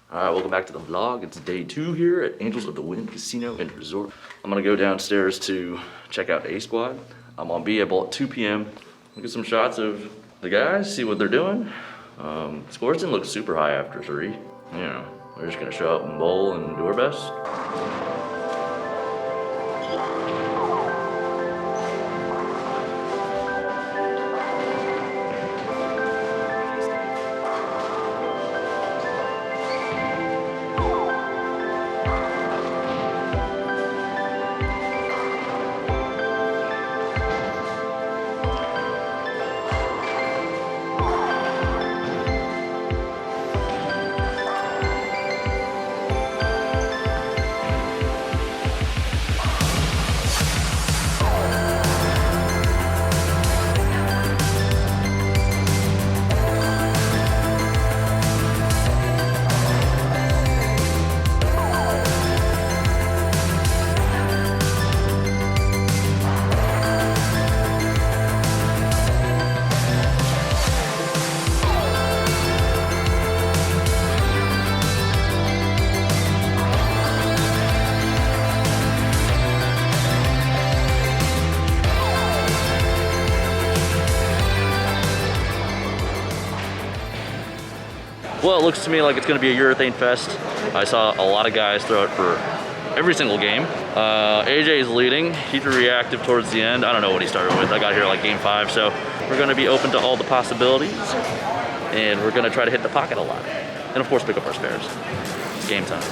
Alright, welcome back to the vlog. It's day 2 here at Angels of the Wind Casino and Resort. I'm gonna go downstairs to check out A Squad. I'm on B at 2 p.m. Look at some shots of the guys, see what they're doing. Scores didn't look super high after 3. You know, we're just gonna show up and bowl and do our best. Well, it looks to me like it's gonna be a urethane fest. I saw a lot of guys throw it for every single game. AJ is leading. He's reactive towards the end. I don't know what he started with. I got here like game 5, so we're gonna be open to all the possibilities, and we're gonna try to hit the pocket a lot. And of course, pick up our spares. It's game time.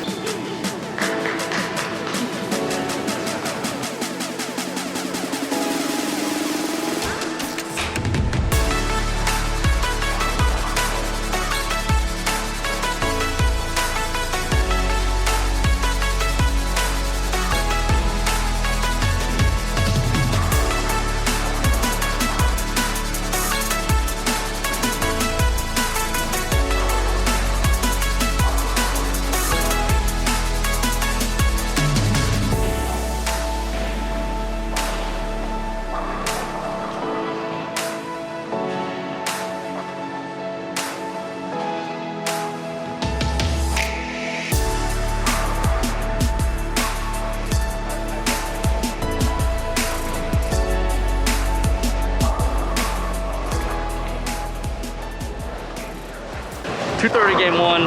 230 game 1.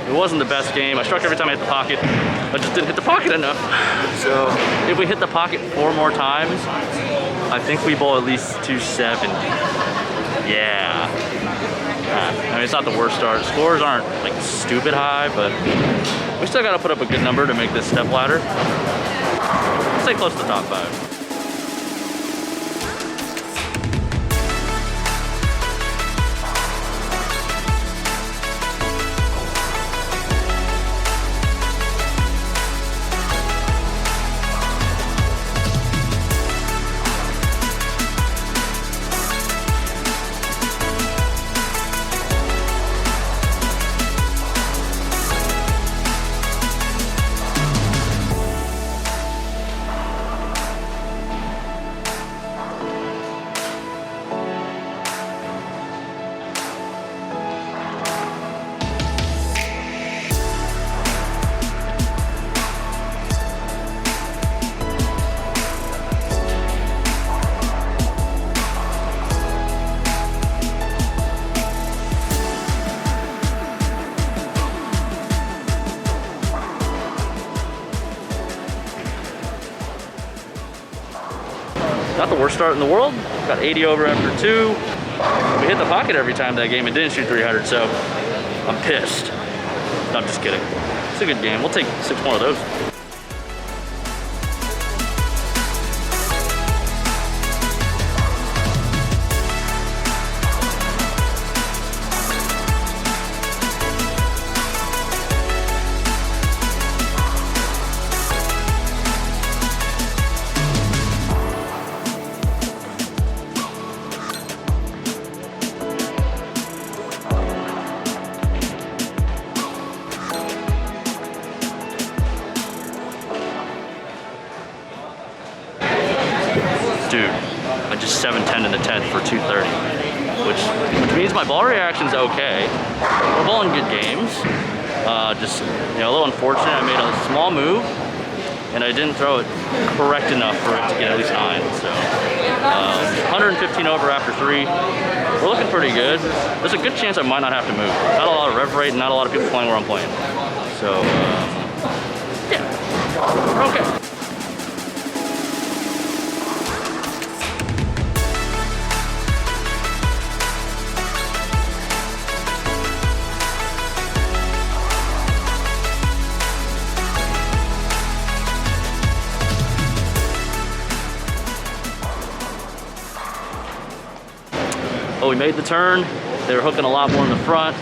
It wasn't the best game. I struck every time I hit the pocket. I just didn't hit the pocket enough. So if we hit the pocket 4 more times, I think we bowl at least 270. Yeah. I mean, it's not the worst start. Scores aren't like stupid high, but we still gotta put up a good number to make this step ladder. Let's say close to the top 5. 'Not the worst start in the world. Got 80 over after 2. We hit the pocket every time that game and didn't shoot 300, so I'm pissed. No, I'm just kidding. It's a good game. We'll take 6 more of those. Dude, I just 7-10 in the 10th for 230, which means my ball reaction's okay. We're bowling good games. Just, you know, a little unfortunate. I made a small move and I didn't throw it correct enough for it to get at least 9. So 115 over after 3. We're looking pretty good. There's a good chance I might not have to move. Not a lot of rev rate and not a lot of people playing where I'm playing. So yeah, we're okay. Oh, we made the turn. They were hooking a lot more in the front.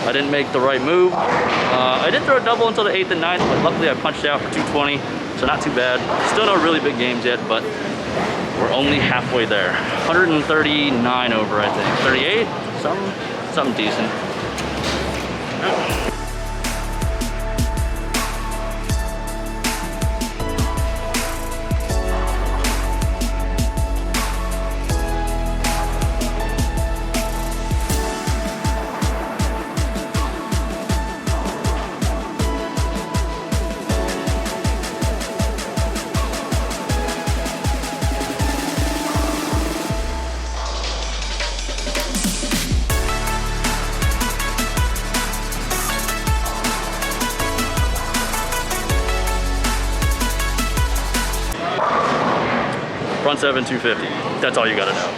I didn't make the right move. I did throw a double until the 8th and 9th, but luckily I punched out for 220, so not too bad. Still no really big games yet, but we're only halfway there. 139 over, I think. 38? Something decent. Front 7, 250. That's all you gotta know.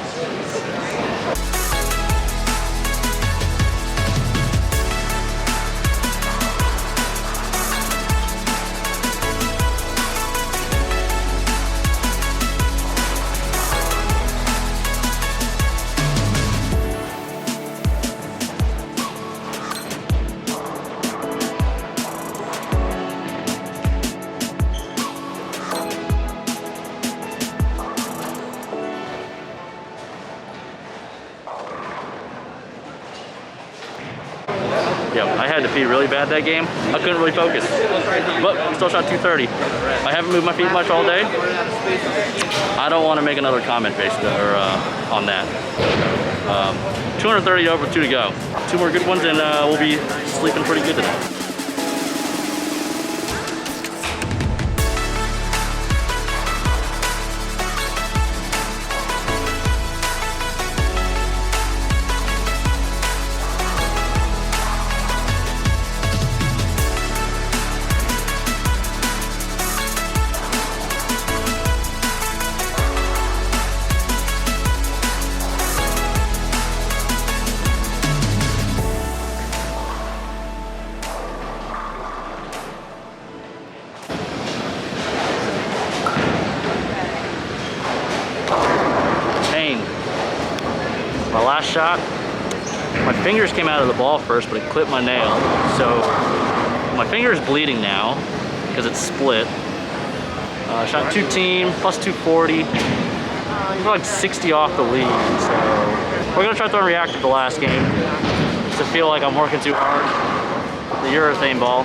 Yeah, I had to pee really bad that game. I couldn't really focus, but we still shot 230. I haven't moved my feet much all day. I don't want to make another comment based on that. 230 over, 2 to go. 2 more good ones and we'll be sleeping pretty good today. Tang. My last shot, my fingers came out of the ball first, but it clipped my nail. So my finger is bleeding now because it's split. Shot 2 team, plus 240. I'm like 60 off the lead. So we're gonna try throwing reactive the last game. Just to feel like I'm working too hard. The urethane ball.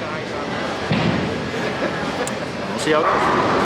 See how it goes.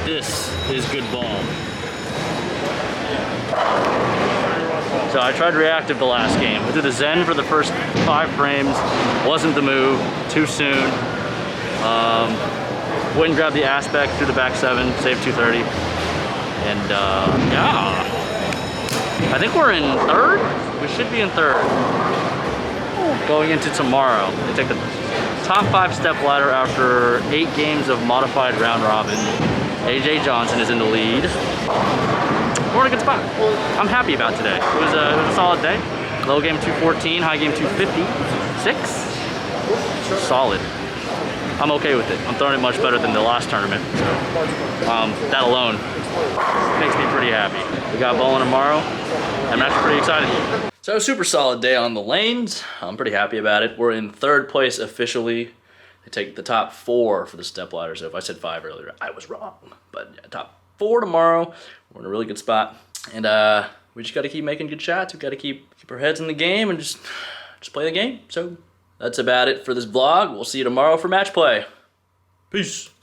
This is good ball. So I tried reactive the last game. I did a Zen for the first 5 frames. Wasn't the move, too soon. Went and grabbed the aspect through the back 7, saved 230. And yeah. I think we're in 3rd? We should be in 3rd. Going into tomorrow. They take the top 5 step ladder after 8 games of modified round robin. AJ Johnson is in the lead. We're in a good spot. I'm happy about today. It was a solid day. Low game 214, high game 256. Solid. I'm okay with it. I'm throwing it much better than the last tournament. So that alone makes me pretty happy. We got bowling tomorrow. I'm actually pretty excited. So super solid day on the lanes. I'm pretty happy about it. We're in 3rd place officially. They take the top 4 for the step ladder. So if I said 5 earlier, I was wrong. But yeah, top 4 tomorrow. We're in a really good spot. And we just got to keep making good shots. We got to keep our heads in the game and just play the game. So that's about it for this vlog. We'll see you tomorrow for match play. Peace.